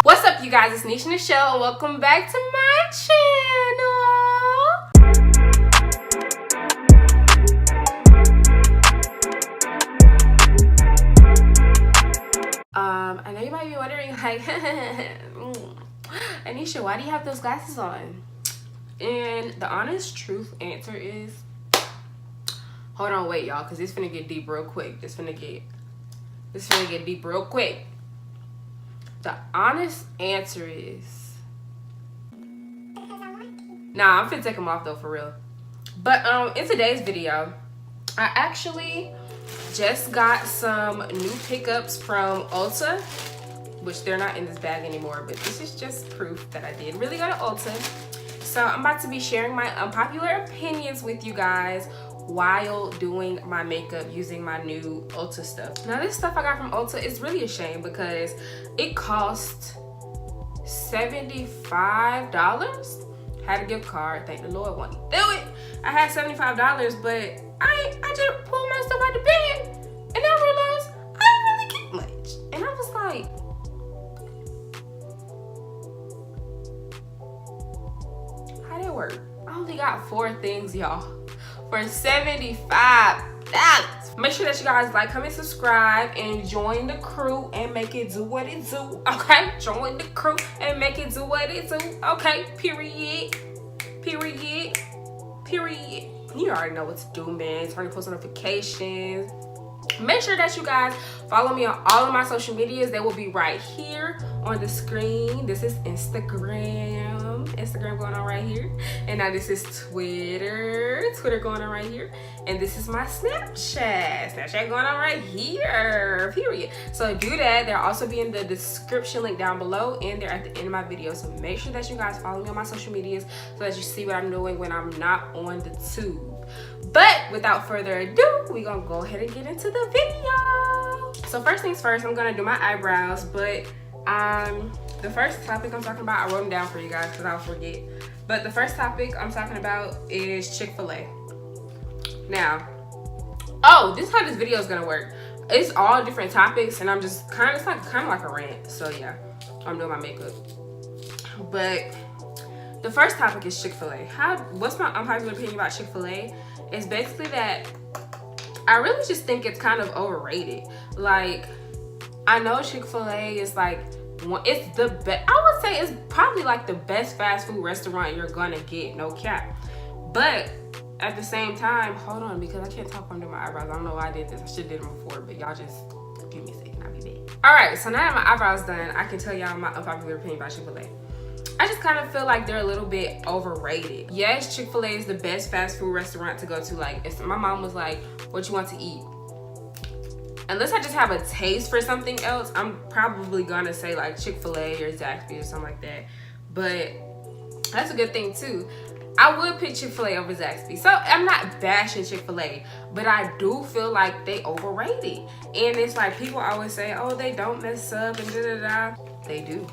What's up, you guys? It's Nesha Nichelle, and welcome back to my channel. I know you might be wondering, like, Anisha, why do you have those glasses on? And the honest truth answer is, hold on, wait, y'all, because it's finna get deep real quick. It's finna get deep real quick. The honest answer is, nah, I'm finna take them off though, for real. But in today's video, I actually just got some new pickups from Ulta, which they're not in this bag anymore, but this is just proof that I did really go to Ulta. So I'm about to be sharing my unpopular opinions with you guys while doing my makeup using my new Ulta stuff. Now, this stuff I got from Ulta is really a shame because it cost $75. Had a gift card, thank the Lord, wanted to do it. I had $75, but I just pulled my stuff out the bag and I realized I didn't really get much. And I was like, how that work? I only got 4 things, y'all, for $75. Make sure that you guys like, comment, subscribe, and join the crew and make it do what it do. Okay, join the crew and make it do what it do. Okay, period. You already know what to do, man. Turn on post notifications. Make sure that you guys follow me on all of my social medias. They will be right here on the screen. This is Instagram going on right here, and now this is Twitter going on right here, and this is my Snapchat going on right here, period. So do that. They'll also be in the description link down below, and they're at the end of my video. So make sure that you guys follow me on my social medias so that you see what I'm doing when I'm not on the tube. But without further ado, we're gonna go ahead and get into the video. So first things first, I'm gonna do my eyebrows, but the first topic I'm talking about, I wrote them down for you guys because I'll forget. But the first topic I'm talking about is ChickfilA. Now, this is how this video is gonna work. It's all different topics, and I'm just kind of like a rant. So yeah, I'm doing my makeup. But the first topic is ChickfilA. What's my unpopular opinion about ChickfilA? It's basically that I really just think it's kind of overrated. Like, I know ChickfilA is like, it's the best. I would say it's probably like the best fast food restaurant you're gonna get, no cap. But at the same time, hold on, because I can't talk under my eyebrows. I don't know why I did this. I should have did them before, but y'all just give me a second. I'll be back. All right, so now that my eyebrows done, I can tell y'all my unpopular opinion about ChickfilA. I just kind of feel like they're a little bit overrated. Yes, ChickfilA is the best fast food restaurant to go to. Like, if my mom was like, what you want to eat? Unless I just have a taste for something else, I'm probably gonna say like Chick-fil-A or Zaxby's or something like that. But that's a good thing too. I would pick Chick-fil-A over Zaxby's. So I'm not bashing Chick-fil-A, but I do feel like they overrated. And it's like people always say, oh, they don't mess up and da-da-da. They do.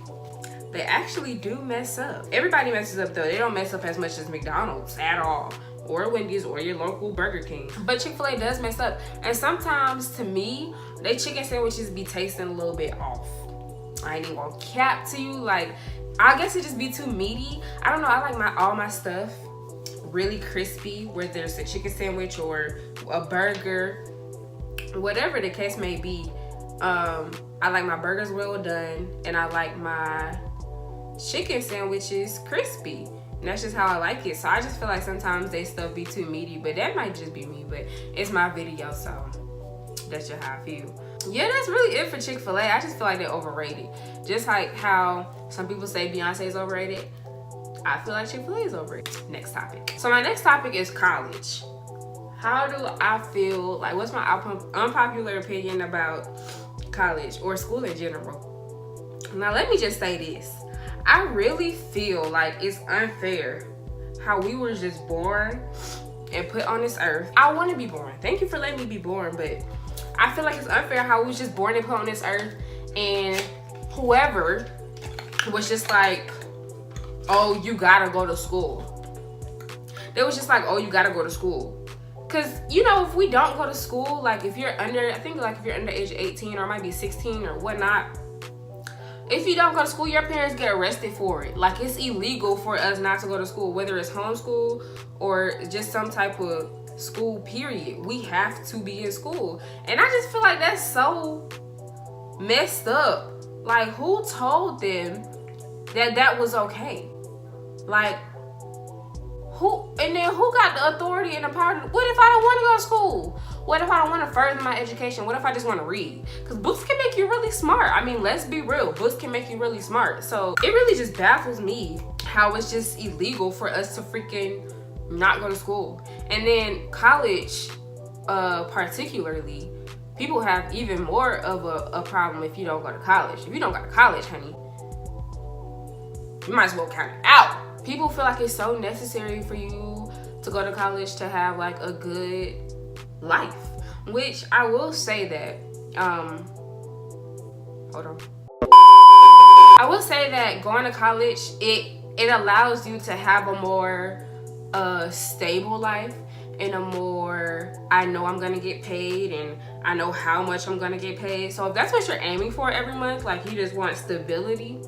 They actually do mess up. Everybody messes up though. They don't mess up as much as McDonald's at all, or Wendy's, or your local Burger King. But Chick-fil-A does mess up. And sometimes, to me, they chicken sandwiches be tasting a little bit off. I ain't even gonna cap to you. Like, I guess it just be too meaty. I don't know, I like all my stuff really crispy, whether it's a chicken sandwich or a burger, whatever the case may be. I like my burgers well done, and I like my chicken sandwiches crispy. And that's just how I like it. So I just feel like sometimes they stuff be too meaty, but that might just be me. But it's my video, so that's just how I feel. Yeah, that's really it for Chick-fil-A. I just feel like they're overrated. Just like how some people say Beyonce is overrated, I feel like Chick-fil-A is overrated. Next topic. So my next topic is college. How do I feel? Like, what's my unpopular opinion about college or school in general? Now, let me just say this. I really feel like it's unfair how we were just born and put on this earth. I want to be born. Thank you for letting me be born, but I feel like it's unfair how we was just born and put on this earth, and whoever was just like, oh, you gotta go to school. They was just like, oh, you gotta go to school. Cause you know, if we don't go to school, like if you're under, I think like if you're under age 18 or it might be 16 or whatnot, if you don't go to school, your parents get arrested for it. Like, it's illegal for us not to go to school, whether it's homeschool or just some type of school, period. We have to be in school. And I just feel like that's so messed up. Like, who told them that that was okay? Like, who got the authority and the power to, what if I don't want to go to school? What if I don't want to further my education? What if I just want to read? Because books can make you really smart. I mean, let's be real. Books can make you really smart. So it really just baffles me how it's just illegal for us to freaking not go to school. And then college, particularly, people have even more of a problem if you don't go to college. If you don't go to college, honey, you might as well count it out. People feel like it's so necessary for you to go to college to have like a good life, which I will say that hold on, I will say that going to college, it allows you to have a more stable life and a more, I know I'm gonna get paid and I know how much I'm gonna get paid. So if that's what you're aiming for every month, like you just want stability,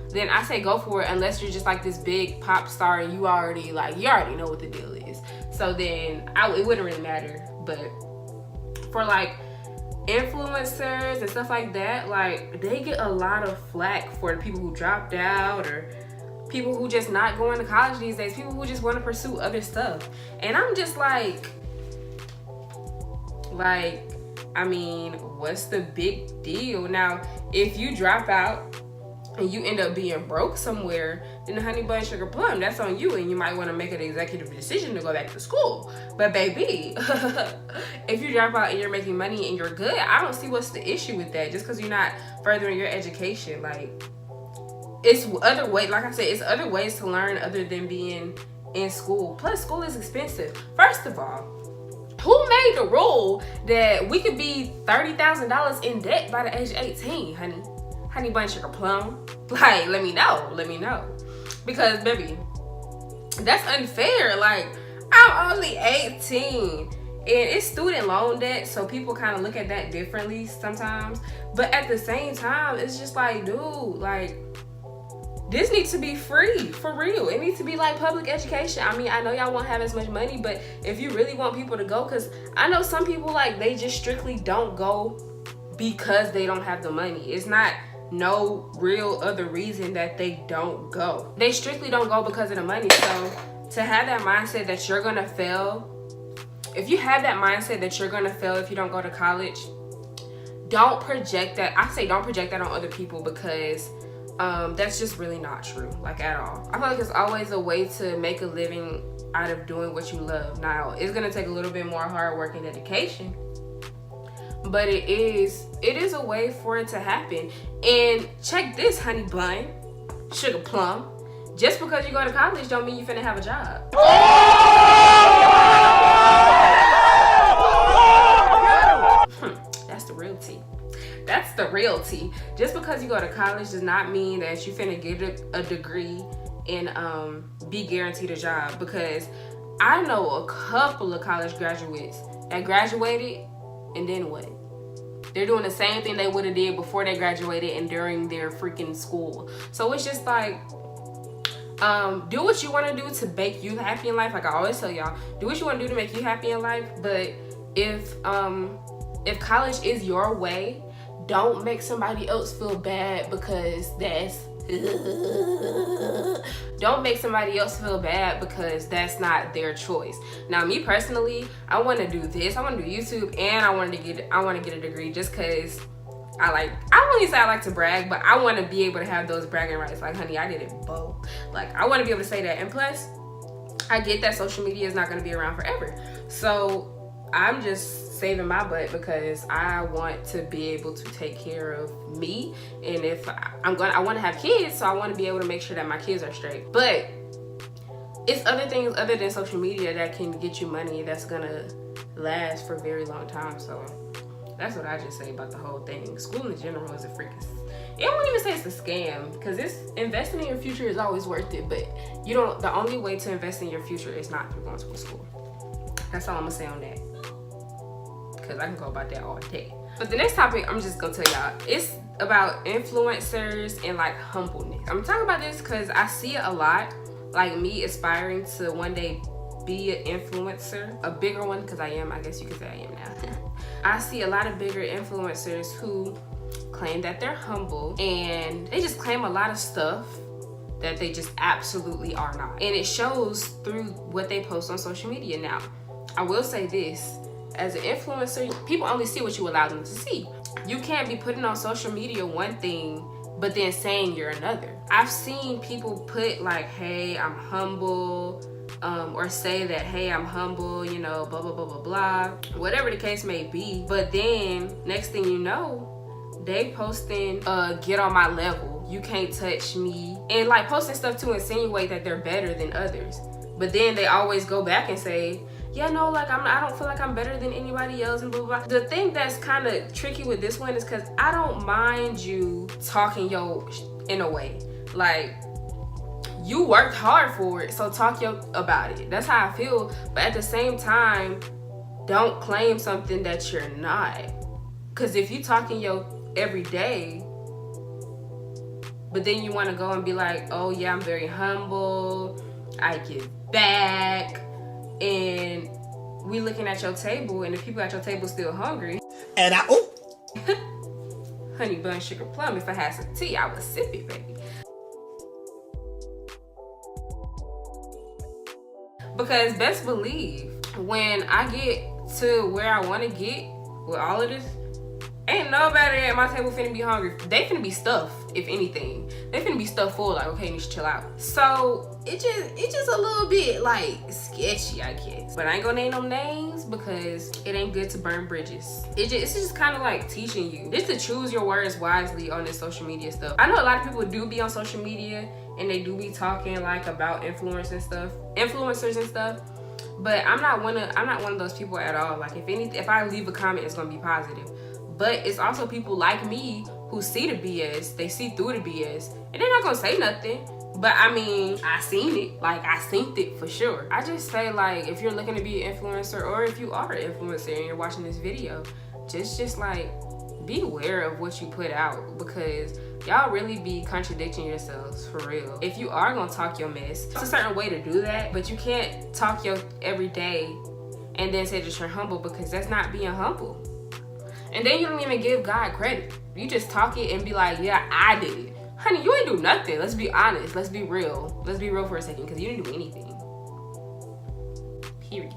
then I say go for it, unless you're just like this big pop star and you already know what the deal is. So then it wouldn't really matter. But for like influencers and stuff like that, like they get a lot of flack for the people who dropped out or people who just not going to college these days, people who just want to pursue other stuff. And I'm just like, I mean, what's the big deal? Now, if you drop out and you end up being broke somewhere, then honey bun sugar plum, that's on you, and you might want to make an executive decision to go back to school. But baby, if you drop out and you're making money and you're good, I don't see what's the issue with that. Just because you're not furthering your education, like, it's other ways. Like I said, it's other ways to learn other than being in school. Plus, school is expensive. First of all, who made the rule that we could be $30,000 in debt by the age of 18, honey? Honey bun sugar plum, like, let me know, because baby, that's unfair. Like, I'm only 18 and it's student loan debt, so people kind of look at that differently sometimes. But at the same time, it's just like, dude, like, this needs to be free, for real. It needs to be like public education. I mean, I know y'all won't have as much money, but if you really want people to go, because I know some people, like, they just strictly don't go because they don't have the money. It's not no real other reason that they don't go. They strictly don't go because of the money. So to have that mindset that you're gonna fail, if you have that mindset that you're gonna fail if you don't go to college, don't project that. I say don't project that on other people, because that's just really not true, like, at all. I feel like there's always a way to make a living out of doing what you love. Now, it's gonna take a little bit more hard work and dedication, but it is a way for it to happen. And check this, honey bun sugar plum, just because you go to college don't mean you finna have a job. That's the real tea. That's the real tea. Just because you go to college does not mean that you finna get a degree and be guaranteed a job. Because I know a couple of college graduates that graduated and then what? They're doing the same thing they would have did before they graduated and during their freaking school. So it's just like, do what you want to do to make you happy in life. Like I always tell y'all, do what you want to do to make you happy in life. But if college is your way, don't make somebody else feel bad because that's don't make somebody else feel bad because that's not their choice. Now, me personally, I want to do this. I want to do YouTube, and I want to get a degree just because I don't even say I like to brag, but I want to be able to have those bragging rights. Like, honey, I did it both. Like, I want to be able to say that. And plus, I get that social media is not going to be around forever. So I'm just saving my butt because I want to be able to take care of me. And if I want to have kids, so I want to be able to make sure that my kids are straight. But it's other things other than social media that can get you money that's gonna last for a very long time. So that's what I just say about the whole thing. School in general is a freaking, I won't even say it's a scam, because investing in your future is always worth it, but the only way to invest in your future is not through going to school. That's all I'm gonna say on that. because I can go about that all day. But the next topic I'm just gonna tell y'all, it's about influencers and like humbleness. I'm talking about this because I see it a lot, like me aspiring to one day be an influencer, a bigger one, because I guess you could say I am now. I see a lot of bigger influencers who claim that they're humble and they just claim a lot of stuff that they just absolutely are not. And it shows through what they post on social media. Now, I will say this, as an influencer, people only see what you allow them to see. You can't be putting on social media one thing, but then saying you're another. I've seen people put like, hey, I'm humble, or say that, hey, I'm humble, you know, blah, blah, blah, blah, blah, whatever the case may be. But then next thing you know, they posting, get on my level, you can't touch me, and like posting stuff to insinuate that they're better than others. But then they always go back and say, yeah, no, like I don't feel like I'm better than anybody else and blah, blah, blah. The thing that's kind of tricky with this one is because I don't mind you talking in a way. Like, you worked hard for it, so talk about it. That's how I feel. But at the same time, don't claim something that you're not. Because if you talking every day, but then you want to go and be like, oh yeah, I'm very humble, I give back, and we looking at your table and the people at your table still hungry, and honey bun sugar plum, if I had some tea I would sip it, baby. Because best believe, when I get to where I want to get with all of this, ain't nobody at my table finna be hungry. They finna be stuffed, if anything. They finna be stuffed full, like, okay, you should chill out. So it's just a little bit like sketchy, I guess. But I ain't gonna name no names because it ain't good to burn bridges. It's just kind of like teaching you just to choose your words wisely on this social media stuff. I know a lot of people do be on social media and they do be talking like about influencers and stuff. But I'm not one of those people at all. Like, if I leave a comment, it's gonna be positive. But it's also people like me who see the BS, they see through the BS, and they're not gonna say nothing. But I mean, I seen it, like I synced it for sure. I just say, like, if you're looking to be an influencer, or if you are an influencer and you're watching this video, just like be aware of what you put out, because y'all really be contradicting yourselves for real. If you are gonna talk your mess, it's a certain way to do that, but you can't talk your everyday and then say that you're humble, because that's not being humble. And then you don't even give God credit. You just talk it and be like, yeah, I did it. Honey, you ain't do nothing. Let's be honest. Let's be real. Let's be real for a second, because you didn't do anything. Period.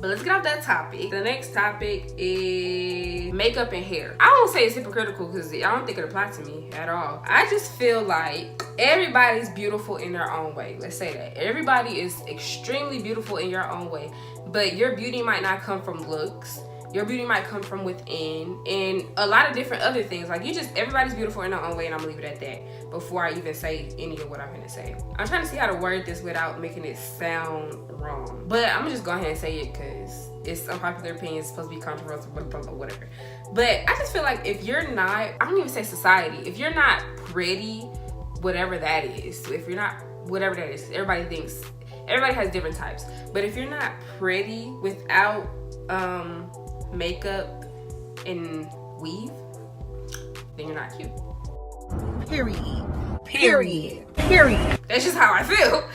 But let's get off that topic. The next topic is makeup and hair. I don't say it's hypocritical because I don't think it applies to me at all. I just feel like everybody's beautiful in their own way. Let's say that. Everybody is extremely beautiful in your own way. But your beauty might not come from looks. Your beauty might come from within, and a lot of different other things. Like, everybody's beautiful in their own way, and I'm gonna leave it at that before I even say any of what I'm gonna say. I'm trying to see how to word this without making it sound wrong. But I'm gonna just go ahead and say it because it's unpopular opinion, it's supposed to be controversial, whatever. But I just feel like if you're not, I don't even say society, if you're not pretty, whatever that is, so if you're not, whatever that is, everybody has different types. But if you're not pretty without, makeup and weave, then you're not cute. Period. That's just how I feel.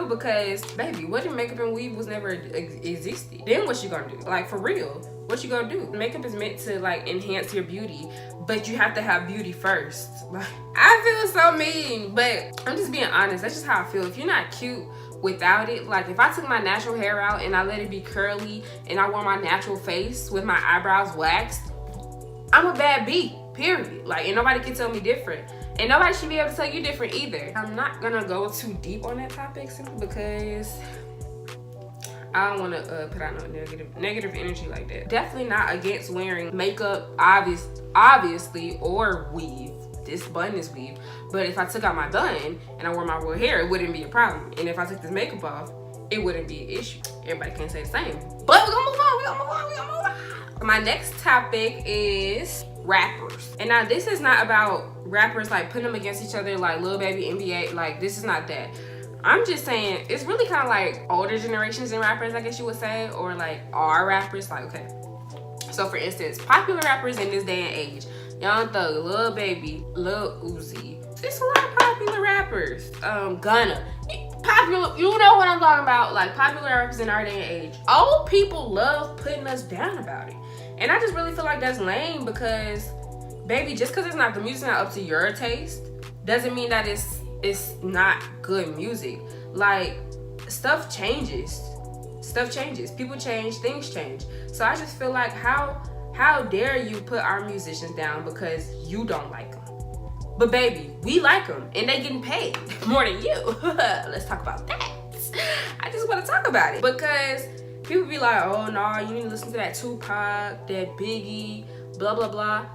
Because, baby, what if makeup and weave was never existed? Then what you gonna do? Like, for real, what you gonna do? Makeup is meant to like enhance your beauty, but you have to have beauty first. Like, I feel so mean, but I'm just being honest. That's just how I feel. If you're not cute without it, like if I took my natural hair out and I let it be curly and I wore my natural face with my eyebrows waxed, I'm a bad B, period. Like, and nobody can tell me different, and nobody should be able to tell you different either. I'm not gonna go too deep on that topic simply because I don't want to put out no negative energy like that. Definitely not against wearing makeup, obviously, or weave. This bun is weave, but if I took out my bun and I wore my real hair, it wouldn't be a problem. And if I took this makeup off, it wouldn't be an issue. Everybody can't say the same, but we're gonna move on. My next topic is rappers. And now this is not about rappers like putting them against each other like Lil Baby, NBA. Like, this is not that. I'm just saying, it's really kind of like older generations and rappers, I guess you would say, or like our rappers. Like, okay, so for instance, popular rappers in this day and age, Young Thug, Lil Baby, Lil Uzi. There's a lot of popular rappers. Gunna. Popular, you know what I'm talking about. Like, popular rappers in our day and age. Old people love putting us down about it. And I just really feel like that's lame because, baby, just because the music's not up to your taste, doesn't mean that it's not good music. Like, stuff changes. People change, things change. So I just feel like, how dare you put our musicians down because you don't like them? But baby, we like them and they getting paid more than you. Let's talk about that. I just want to talk about it because people be like, oh no, you need to listen to that Tupac, that Biggie, blah blah blah.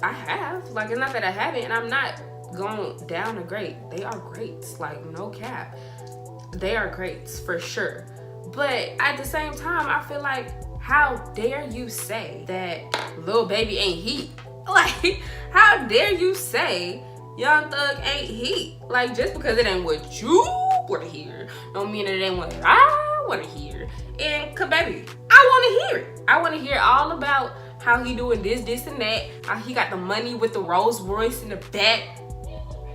I have. Like, it's not that I haven't, and I'm not going down a grade. They are greats, like, no cap. They are greats for sure. But at the same time, I feel like, how dare you say that Lil Baby ain't heat? Like, how dare you say Young Thug ain't heat? Like, just because it ain't what you want to hear, don't mean that it ain't what I want to hear. And, cause baby, I want to hear it. I want to hear all about how he doing this, and that. How he got the money with the Rolls Royce in the back,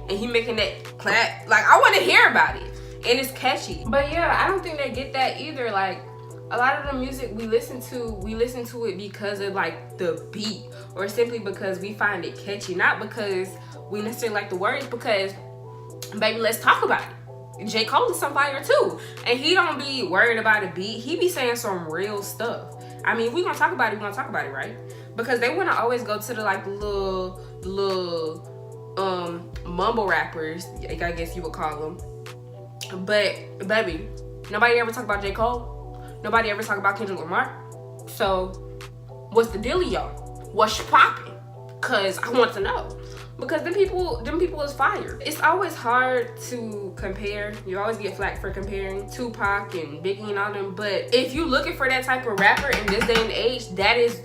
and he making that clap. Like, I want to hear about it, and it's catchy. But yeah, I don't think they get that either. Like, a lot of the music we listen to it because of like the beat, or simply because we find it catchy, not because we necessarily like the words. Because, baby, let's talk about it. J. Cole is some fire too, and he don't be worried about a beat. He be saying some real stuff. I mean, we gonna talk about it, right? Because they wanna always go to the like little mumble rappers, I guess you would call them. But baby, nobody ever talk about J. Cole. Nobody ever talk about Kendrick Lamar. So what's the deal, y'all? What's popping? Cause I want to know. Because them people is fire. It's always hard to compare. You always get flack for comparing Tupac and Biggie and all them. But if you looking for that type of rapper in this day and age, that is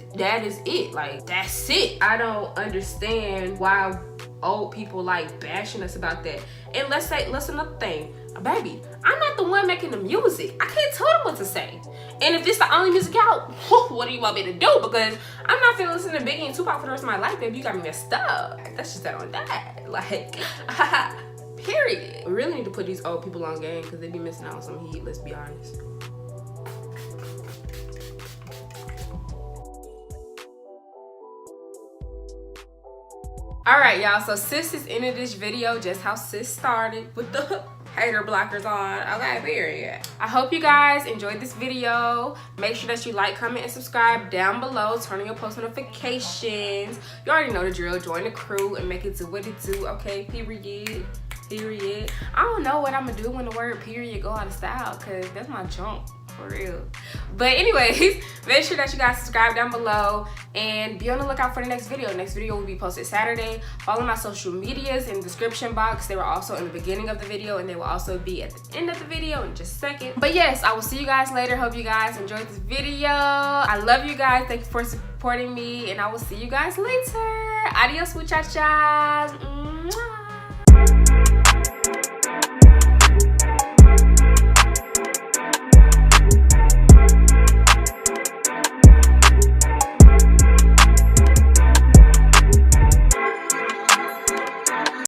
it. Like, that's it. I don't understand why old people like bashing us about that. And let's another thing. Baby, I'm not the one making the music. I can't tell them what to say. And if this the only music out, what do you want me to do? Because I'm not finna listen to Biggie and Tupac for the rest of my life, baby. You got me messed up. That's just that on that. Like, period. We really need to put these old people on game because they be missing out on some heat, let's be honest. All right, y'all, so sis is ending this video just how sis started, with the hater blockers on. Okay, period. I hope you guys enjoyed this video. Make sure that you like, comment, and subscribe down below. Turn on your post notifications. You already know the drill. Join the crew and make it do what it do. Okay, period. I don't know what I'm gonna do when the word period go out of style, because that's my junk. For real. But anyways, make sure that you guys subscribe down below and be on the lookout for the next video. The next video will be posted Saturday. Follow my social medias in the description box. They were also in the beginning of the video, and they will also be at the end of the video in just a second. But yes, I will see you guys later. Hope you guys enjoyed this video. I love you guys. Thank you for supporting me, and I will see you guys later. Adios, muchachas.